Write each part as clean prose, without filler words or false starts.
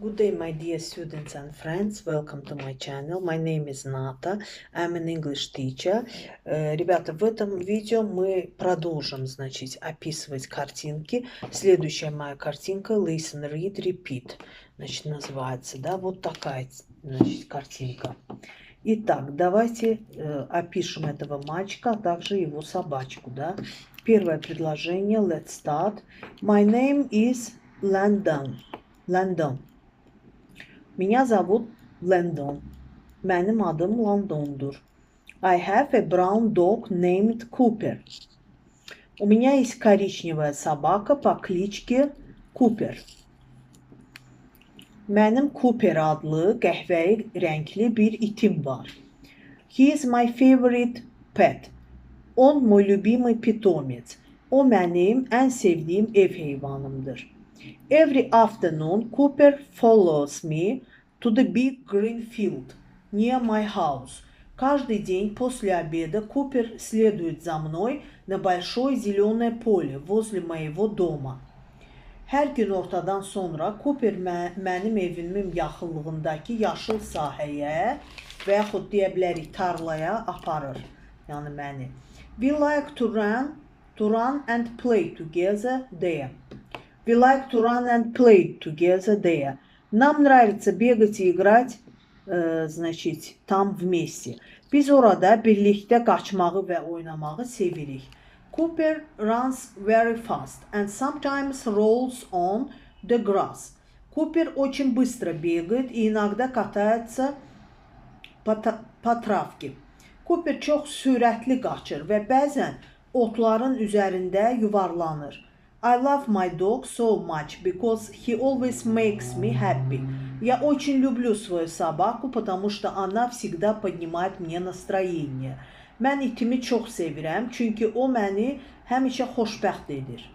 Good day, my dear students and friends. Welcome to my channel. My name is Nata. I'm an English teacher. Ребята, в этом видео мы продолжим, значит, описывать картинки. Следующая моя картинка Listen, Read, Repeat. Значит, называется, да, вот такая, значит, картинка. Итак, давайте опишем этого мальчика, а также его собачку, да. Первое предложение, let's start. My name is Landon. Landon. Меня зовут Лэндон. Mənim adım Лондонdur. I have a brown dog named Cooper. У меня есть коричневая собака по кличке Cooper. Mənim Cooper adlı qəhvəyi rəngli bir itim var. He is my favorite pet. Он мой любимый питомец. O mənim ən sevdiyim ev heyvanımdır. Every afternoon, Cooper follows me to the big green field near my house. Каждый день после обеда Купер следует за мной на большое зеленое поле возле моего дома. Hər gün ortadan sonra Cooper mənim evimin yaxınlığındakı yaşıl sahəyə və yaxud deyə bilərik tarlaya aparır. Yəni məni. We like to run and play together there. We like to run and play together there. Нам нравится бегать и играть, значит, там вместе. Biz orada birlikdə qaçmağı və oynamağı sevirik. Cooper runs very fast and sometimes rolls on the grass. Cooper очень быстро бегает и иногда катается по travке. Cooper çox sürətli qaçır və bəzən otların üzərində yuvarlanır. I love my dog so much because he always makes me happy. Я очень люблю свою собаку, потому что она всегда поднимает мне настроение. Mən itimi çox sevirəm, çünki o məni həmişə xoşbəxt edir.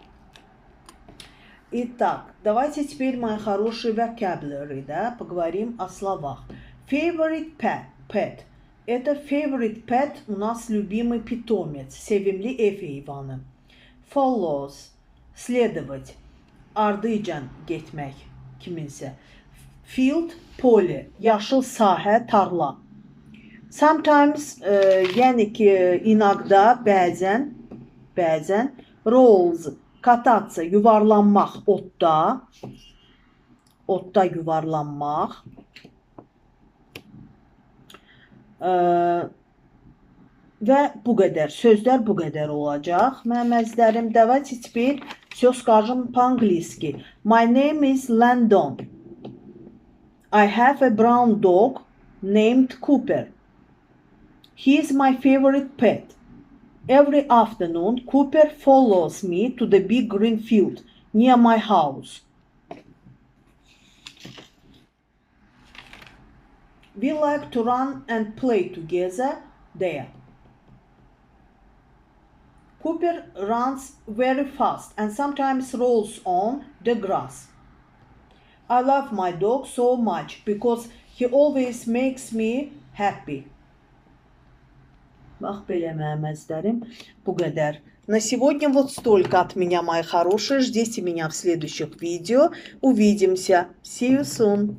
Итак, давайте теперь, мои хорошие vocabulary, да, поговорим о словах. Favorite pet. Это favorite pet у нас любимый питомец, sevimli ev heyvanı. Follows. Следовать, ardıycan getmək kiminsə. Field, pole, yaşıl sahə, tarla. Sometimes, yəni ki, inaqda, bəzən, rolls, katаться, yuvarlanmaq, otda yuvarlanmaq. Və bu qədər, sözlər bu qədər olacaq. Mənim əzizlərim, давайте теперь все скажем по-английски. My name is Landon. I have a brown dog named Cooper. He is my favorite pet. Every afternoon, Cooper follows me to the big green field near my house. We like to run and play together there. Cooper runs very fast and sometimes rolls on the grass. I love my dog so much because he always makes me happy. Bax belə mənim əzizlərim, bu qədər. На сегодня вот столько от меня, мои хорошие. Ждите меня в следующих видео. Увидимся. See you soon.